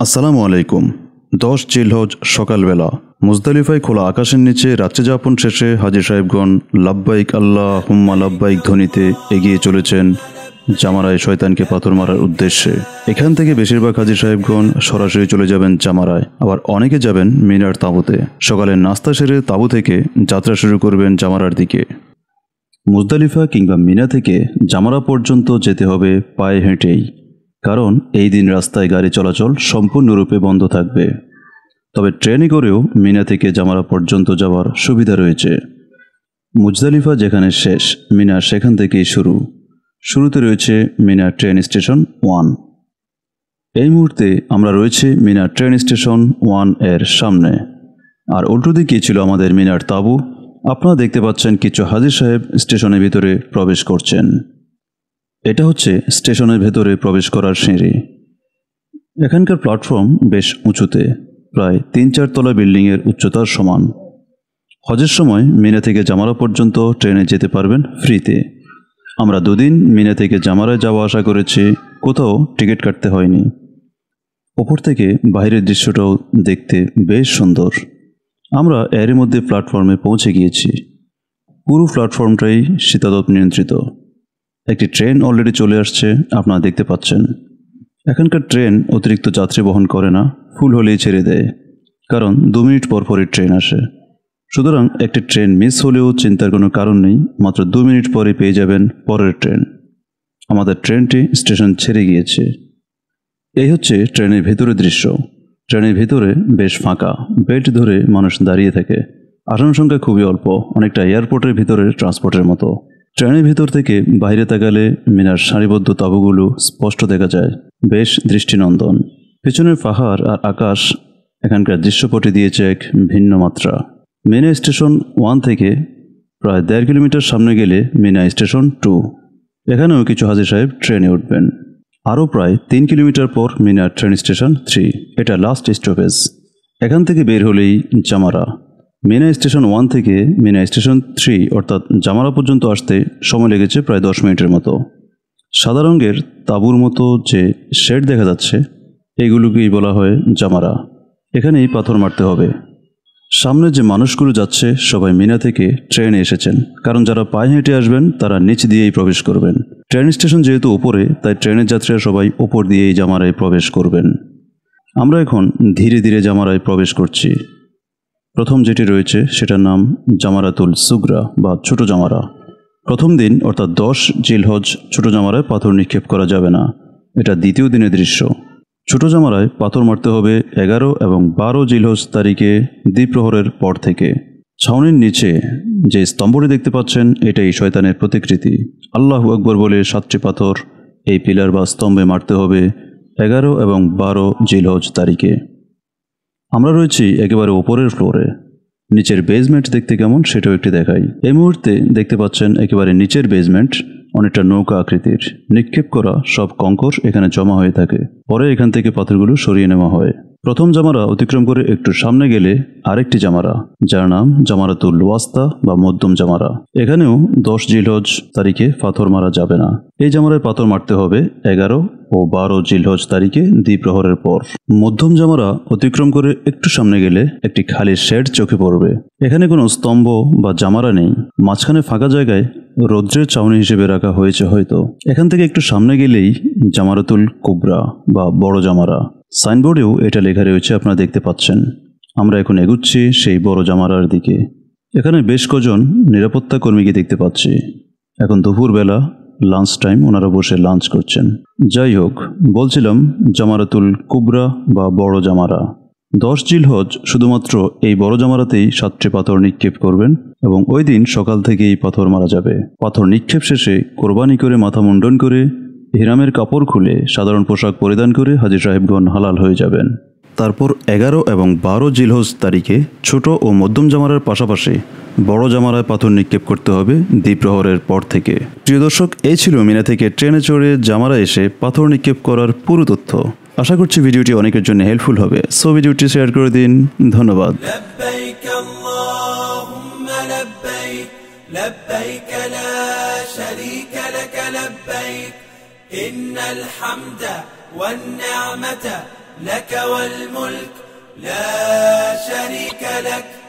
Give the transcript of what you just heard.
আসসালামু আলাইকুম। 10 জিলহজ সকালবেলা মুজদালিফায় খোলা আকাশের নিচে রাত্রি যাপন শেষে হাজী সাহেবগণ লাব্বাইক আল্লাহুম্মা লাব্বাইক ধ্বনিতে এগিয়ে চলেছেন জামারায় শয়তানকে পাথর মারার উদ্দেশ্যে। এখান থেকে বেশিরভাগ হাজী সাহেবগণ সরাসরি চলে যাবেন জামারায়, আবার অনেকে যাবেন মিনার তাঁবুতে। সকালের নাস্তা সেরে তাঁবু থেকে যাত্রা শুরু করবেন জামারার দিকে। মুজদালিফা কিংবা মিনা থেকে জামারা পর্যন্ত যেতে হবে পায়ে হেঁটেই, কারণ এই দিন রাস্তায় গাড়ি চলাচল সম্পূর্ণরূপে বন্ধ থাকবে। তবে ট্রেনে করেও মিনা থেকে জামারা পর্যন্ত যাওয়ার সুবিধা রয়েছে। মুজদালিফা যেখানে শেষ, মিনা সেখান থেকেই শুরু। শুরুতে রয়েছে মিনা ট্রেন স্টেশন 1। এই মুহূর্তে আমরা রয়েছে মিনা ট্রেন স্টেশন 1 এর সামনে, আর উল্টো দিকে ছিল আমাদের মিনার তাঁবু। আপনারা দেখতে পাচ্ছেন কিছু হাজী সাহেব স্টেশনের ভিতরে প্রবেশ করছেন। এটা হচ্ছে স্টেশনের ভেতরে প্রবেশ করার সিঁড়ি। এখানকার প্ল্যাটফর্ম বেশ উঁচুতে, প্রায় 3-4 তলা বিল্ডিংয়ের উচ্চতার সমান। হজের সময় মিনা থেকে জামারা পর্যন্ত ট্রেনে যেতে পারবেন ফ্রিতে। আমরা 2 দিন মিনা থেকে জামারায় যাওয়া আসা করেছি, কোথাও টিকিট কাটতে হয়নি। ওপর থেকে বাইরের দৃশ্যটাও দেখতে বেশ সুন্দর। আমরা এরই মধ্যে প্ল্যাটফর্মে পৌঁছে গিয়েছি। পুরো প্ল্যাটফর্মটাই শীতাতপ নিয়ন্ত্রিত। একটি ট্রেন অলরেডি চলে আসছে, আপনারা দেখতে পাচ্ছেন। এখানকার ট্রেন অতিরিক্ত যাত্রী বহন করে না, ফুল হলেই ছেড়ে দেয়, কারণ 2 মিনিট পর পরই ট্রেন আসে। সুতরাং একটি ট্রেন মিস হলেও চিন্তার কোনো কারণ নেই, মাত্র 2 মিনিট পরে পেয়ে যাবেন পরের ট্রেন। আমাদের ট্রেনটি স্টেশন ছেড়ে গিয়েছে। এই হচ্ছে ট্রেনের ভেতরের দৃশ্য। ট্রেনের ভিতরে বেশ ফাঁকা, বেড ধরে মানুষ দাঁড়িয়ে থাকে। আসন সংখ্যা খুবই অল্প, অনেকটা এয়ারপোর্টের ভিতরে ট্রান্সপোর্টের মতো। ট্রেনের ভিতর থেকে বাইরে তাকালে মিনার সারিবদ্ধ তাঁবুগুলো স্পষ্ট দেখা যায়, বেশ দৃষ্টিনন্দন। পেছনের পাহাড় আর আকাশ এখানকার দৃশ্যপটে দিয়েছে এক ভিন্ন মাত্রা। মিনা স্টেশন 1 থেকে প্রায় 1.5 কিলোমিটার সামনে গেলে মিনা স্টেশন 2। এখানেও কিছু হাজী সাহেব ট্রেনে উঠবেন। আরও প্রায় 3 কিলোমিটার পর মিনা ট্রেন স্টেশন 3, এটা লাস্ট স্টপেজ। এখান থেকে বের হলেই জামারা। মিনা স্টেশন 1 থেকে মিনা স্টেশন 3 অর্থাৎ জামারা পর্যন্ত আসতে সময় লেগেছে প্রায় 10 মিনিটের মতো। সাদা রঙের তাঁবুর মতো যে শেড দেখা যাচ্ছে, এগুলোকেই বলা হয় জামারা। এখানেই পাথর মারতে হবে। সামনে যে মানুষগুলো যাচ্ছে সবাই মিনা থেকে ট্রেনে এসেছেন, কারণ যারা পায়ে হেঁটে আসবেন তারা নিচ দিয়েই প্রবেশ করবেন। ট্রেন স্টেশন যেহেতু উপরে, তাই ট্রেনের যাত্রীরা সবাই উপর দিয়েই জামারায় প্রবেশ করবেন। আমরা এখন ধীরে ধীরে জামারায় প্রবেশ করছি। প্রথম যেটি রয়েছে সেটার নাম জামারাতুল সুগরা বা ছোট জামারা। প্রথম দিন অর্থাৎ 10 জিলহজ ছোট জামারায় পাথর নিক্ষেপ করা যাবে না, এটা দ্বিতীয় দিনের দৃশ্য। ছোট জামারায় পাথর মারতে হবে 11 এবং 12 জিলহজ তারিখে দ্বিপ্রহরের পর থেকে। ছাউনির নিচে যে স্তম্ভটি দেখতে পাচ্ছেন, এটাই শয়তানের প্রতিকৃতি। আল্লাহু আকবর বলে 7টি পাথর এই পিলার বা স্তম্ভে মারতে হবে 11 এবং 12 জিলহজ তারিখে। আমরা রয়েছি একেবারে ওপরের ফ্লোরে। নিচের বেসমেন্ট দেখতে কেমন সেটাও একটি দেখাই। এই মুহূর্তে দেখতে পাচ্ছেন একেবারে নিচের বেসমেন্ট অনেকটা নৌকা আকৃতির। নিক্ষেপ করা সব কঙ্কর এখানে জমা হয়ে থাকে, পরে এখান থেকে পাথরগুলো সরিয়ে নেওয়া হয়। প্রথম জামারা অতিক্রম করে একটু সামনে গেলে আরেকটি জামারা, যার নাম জামারাতুল ওয়াস্তা বা মধ্যম জামারা। এখানেও 10 জিলহজ তারিখে পাথর মারা যাবে না। এই জামারায় পাথর মারতে হবে 11 ও 12 জিলহজ তারিখে দ্বিপ্রহরের পর। মধ্যম জামারা অতিক্রম করে একটু সামনে গেলে একটি খালি শেড চোখে পড়বে। এখানে কোনো স্তম্ভ বা জামারা নেই, মাঝখানে ফাঁকা জায়গায় রৌদ্রের ছাউনি হিসেবে রাখা হয়েছে হয়তো। এখান থেকে একটু সামনে গেলেই জামারাতুল কুবরা বা বড় জামারা। সাইনবোর্ডেও এটা লেখা রয়েছে, আপনারা দেখতে পাচ্ছেন। আমরা এখন এগুচ্ছি সেই বড় জামারার দিকে। এখানে বেশ কজন নিরাপত্তা কর্মীকে দেখতে পাচ্ছি। এখন দুপুরবেলা লাঞ্চ টাইম, ওনারা বসে লাঞ্চ করছেন। যাই হোক, বলছিলাম জামারাতুল কুবরা বা বড় জামারা। 10 জিলহজ শুধুমাত্র এই বড় জামারাতেই 7টি পাথর নিক্ষেপ করবেন এবং ওই দিন সকাল থেকেই পাথর মারা যাবে। পাথর নিক্ষেপ শেষে কোরবানি করে মাথা মুন্ডন করে হিরামের কাপড় খুলে সাধারণ পোশাক পরিধান করে হাজী সাহেবগণ হালাল হয়ে যাবেন। তারপর 11 এবং 12 জিলহজ তারিখে ছোট ও মধ্যম জামারার পাশাপাশি বড় জামারায় পাথর নিক্ষেপ করতে হবে দ্বিপ্রহরের পর থেকে। প্রিয় দর্শক, এই ছিল মিনা থেকে ট্রেনে চড়ে জামারা এসে পাথর নিক্ষেপ করার পুরো তথ্য। আশা করছি ভিডিওটি অনেকের জন্য হেল্পফুল হবে। সো ভিডিওটি শেয়ার করে দিন। ধন্যবাদ। لبيك لا شريك لك لبيك إن الحمد والنعمة لك والملك لا شريك لك.